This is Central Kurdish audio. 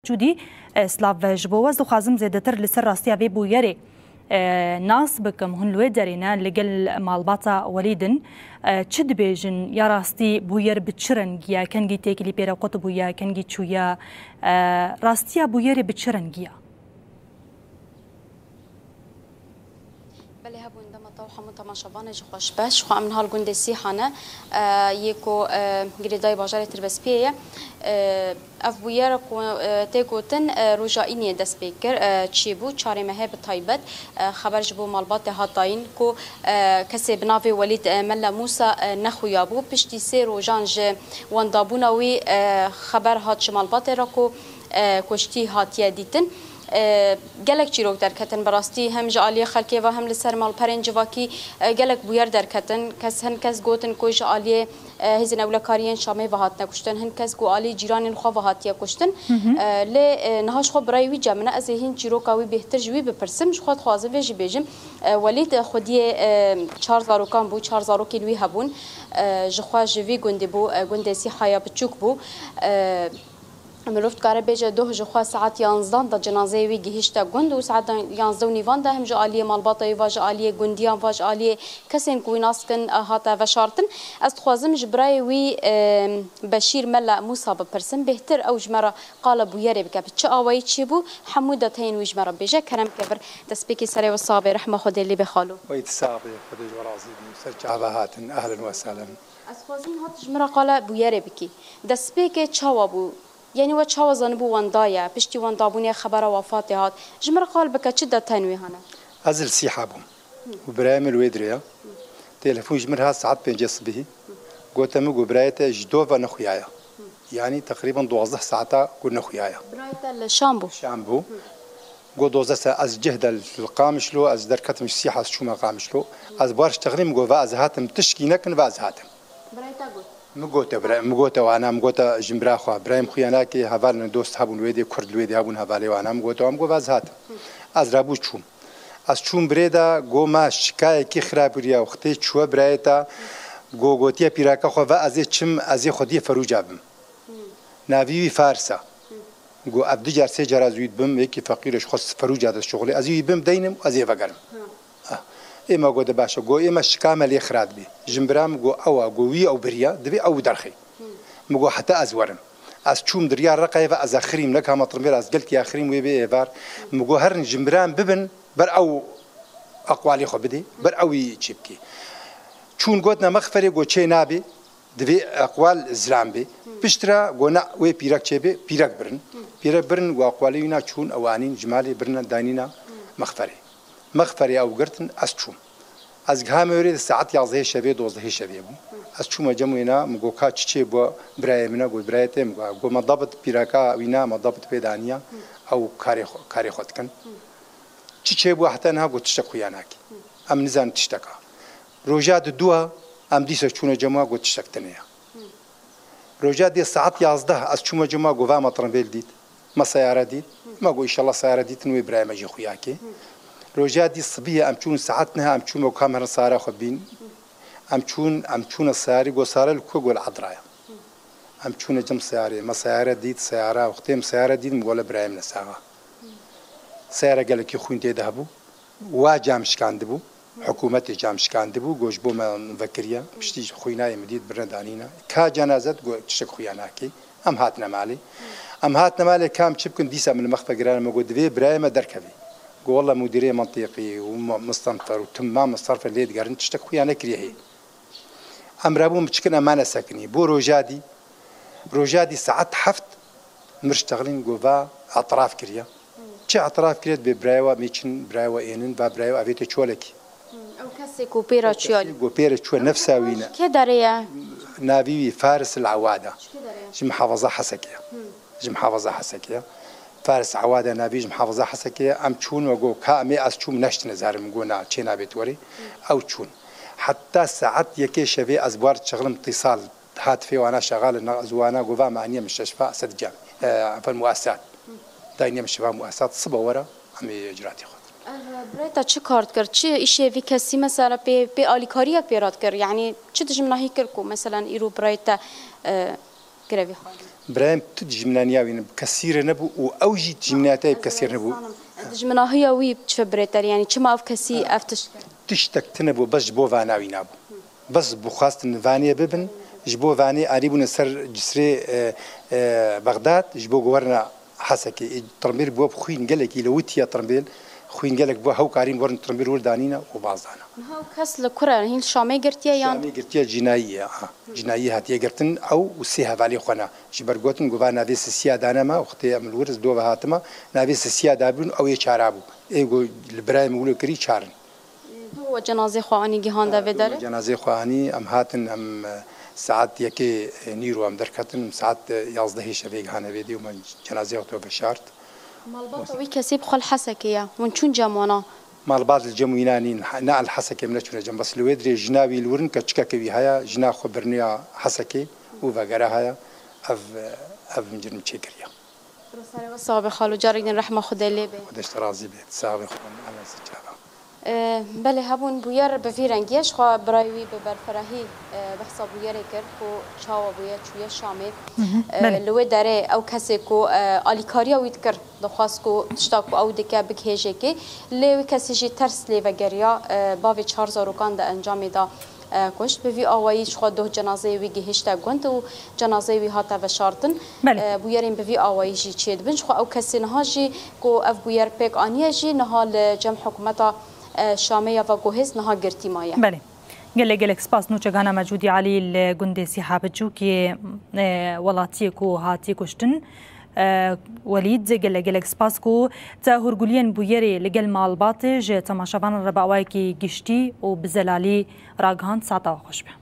جودی سلاو جبوز دو خازم زیادتر لسر راستیا وی بویری ناس بکم هنلوی درینه لگل مالباتا ولیدن چه دبیجن یا راستی بویر بچرنگیا کنگی تکلی پیرا قط بویا کنگی چویا راستیا بویر بچرنگیا بله هبون دم طاوح متما شبانه خوش باش خو من هالجندي سيحانه يكو جريداي باجار تربسبيه افوير تيكوتن رجائني دسبيكر تشيبو تشاري مهب طيبت خبر جبو مالبات هاتاين كو كسي بنافي وليد ملا موسى نخو يابو بشتي سيرو جانج واندابوناوي خبر هات شمالبات راكو كشتي هاتيه ديتن گلک چیروک درکتن براستی هم جالی خلکی و هم لسر مال پرنج واکی گلک بویر درکتن کس هن کس گوتن کو جالی هزین اولکاریان شامی و هات نکشتن هن کس گوالی جیران خو و هاتیا کشتن ل نهاش خو برای وی جمنا از هین چیروکاوی بهتر جوی بپرسم خود خوازه وجی بجم ولید خودی 4000 کام بو 4000 کیلوی هبون جخوا جوی گوندی بو گوندی سی حیا بچوک بو مروفت کاره بیچه دو جخوا ساعت 11 دا جنازه وی گهشتا گند و ساعت 11 و نیوان ده هم جالی مالباطی و جالی گندیان و جالی کسین کوی ناسکن هاتا و شارتن از خوازم جبرای وی بشیر ملا موسی بپرسن بهتر او جمره قال بویری بکب چه آوایی چی بو حموده تین وی جمره بیچه کرم کبر دسپیکی سری و صابر رحمه خود لی بخالو وید صابر خود جورازی سرچابهاتن اهلا و سهلا از خوازم هات جمره قال بویری بکی دسپیکی چاوا بو يعني وتشاو زنبو وندايا بشتي وندابوني خبر وفاتي هات جمر قال بك شدة تنوي هنا أزل سيحابهم وبرايم الويدريا تلفون جمرها ساعات بينجس به قلت مو برايته جدوفا نخيايا يعني تقريبا 12 ساعة قلنا نخيايا برايته الشامبو قو 12 ساعة از جهد القامشلو از دركت مش سيحة شو ما قامشلو از بارش تقريبا قو فاز هاتم تشكي نكن فاز هاتم برايته قلت مقوته وانا مقوته جمبرا خو ابراهيم خوياناكي هفال دوست هبون ويدي كرد ويدي هبون هفالي وانا مقوته مقو باز هات از رابو چوم از چوم بريدا گو ما شکای کی خرابريا وختي چو برايتا گو گوتيه پیراکا خو و از چم از خودي فروجابم ناوي فارسا گو عبد جرسي جرازويد بم يكي فقيرش خص فروجاد الشغل از يبم دينم از يفقرم إما قد باشا جو إما شكامل يخراد بي جنبرام جو أو جوي أو بريا دبي أو درخي مجو حتى أزورم از چوم دريا رقيبة از آخرين لك هم طرمير از قلت يا آخرين ويبي إيفار مجو هرن جنبرام ببن بر أو أقوالي خو بدي بر أو يجيبكي چون قدنا مغفري جو شيء نابي دبي أقوال زلام بي بشترا جونا وي بيرك شيء بي بيرك برن وأقوالينا چون أوانين جمالي برنا دانينا مغفري أو قرتن أسشوم أزجهم يريد الساعة 11 شبيه 12 شبيه أسشوم جمعنا مجوكا تشي بوا برايمنا قول برايته مجو مضبط بيراكا وينا مضبط بيدانيا أو كاري خد كن تشي بوا حتى أنها قلت تشتكياناك أم نزان تشتكى رجاد الدوا أم ديس أسشوم جمعا قلت تشتكتنيا رجاد دي الساعة 11 أسشوم جمعا قوام مطرنبيل ديت ما سيارة ديت ما قو إن شاء الله سيارة ديت نوي برايم أجي خوياكي روجادي الصبية أمشون ساعتنا أمشون وكاميرا صارة خبين أمشون السيارة جو صار الكوج والعذراء أمشون جم سيارة ما سيارة ديت سيارة وقتهم سيارة ديت مقولة برايم نساها سيارة قال لك يخون تذهبوا واجامش كان دبوا حكومتي جامش كان دبوا جوش بو ما مذكرية بشتي خوينا يمديد برندانينا كجنازة جو تشك خويناكي أم هاتنا مالي كام تشبكن ديسا من المخفى قرار موجود في برايم دركبي والله مديرية منطقي ومستنفر وتمام الصرف اللي تقارن تشتكوا يعني كريهي أمرابو متشكن أمانة ساكني بو روجادي ساعات حفت مرشتغلين جوفا أطراف كريا شو أطراف كريا ببرايوا ميشن برايوا إنن ببرايوا أبيتو شولكي أو كسي كوبيرا شوال كوبيرا شو نفسها وينا كداريا نبي فارس العوادة جم محافظة حسكية فارس عوادة نبيج محافظة حسكية أم تشون وجو كامي أسشوم نشت نزارم جونا تشينا بتوري أو تشون حتى ساعات يكي شبي أزبار شغل اتصال هاتفي وأنا شغال زوانا جوفا معني مستشفى سد جام في المؤسسات دايني مستشفى مؤسسات صبا ورا عم إجراتي خاطر. بريتا چه كارت كر چه إشي في كسي مثلا بي آليكاريك بيرات كر يعني چه تجمع هيكركو مثلا إيرو بريتا گروی برایم تو جمنانیاوین کثیر نبو و اوجی جمناتای کثیر نبو جمناهی وی چه برتر یعنی چه ما اف کسی افتش تشتك تنبو بس جبو فاناوي نابو بس بخواست فانية ببن جبو فاني قريبون سر جسري بغداد جبو جورنا حسكي ترمبيل بو خوين قالك لوتيا ترمبيل خوين قالك بو هو كارين ورن ترمبيل ولدانينا وبعضنا هاو كاس لكرة هي الشامي قرتيا يعني شامي قرتيا جنائية جنائية هاتيا قرتن أو وسيها فالي خونا جبرقوتن جوا نافيس السيادة ما وقتي أمل ورز دو هاتما نافيس السيادة بون أو يشاربو إيجو البرايم يقولوا كري شارن هو جنازة خواني جهان ده بداره جنازة خواني أم هاتن أم ساعات يكي نيرو أم دركتن ساعات يازده شبيك هانا فيدي ومن جنازة أو بشارت مالباط وي كسب خل حسكية ونشون جمانا مال بعض الجموينانين نقل حسكي من شون جنب بس الويدري جنابي الورن كتشكا كبي هيا جنا خبرنيا حسكي وفجرا هيا أف مجرم تشكريا رسالة وصاب خالو جارين رحمة خدا لي به ودش ترازي به ساوي خون على سجابة بله هبون بویر بفیرنگیش خوا برایوی به برفراهی بحثا بویری کرد کو چاوا بویر چوی شامی لوی داره او کسی کو آلیکاریا وید کرد دخواست کو تشتاک او دکه بکهجه که لوی کسی جی ترس لی و گریا باوی 4000 روکان ده انجامی دا کشت به وی آواییش خوا دو جنازه وی گهشته گوند و جنازه وی هاته و شارتن بویرین به وی آواییشی چید بنش خوا او کسی نها جی کو اف بویر پیک آنیه جی نها لجمع حکومتا شامية وجوهز نها قرتي مايا. بله. قلق سپاس نوچه گانا موجودی علی الجندي سحابجو که ولاتي کو هاتي کشتن ولید قلق سپاس کو تهرگولین بویری لگل مالباتج تماشاوان رباوای کی گشتی و بزلالی راگهان ساعتا خوش به.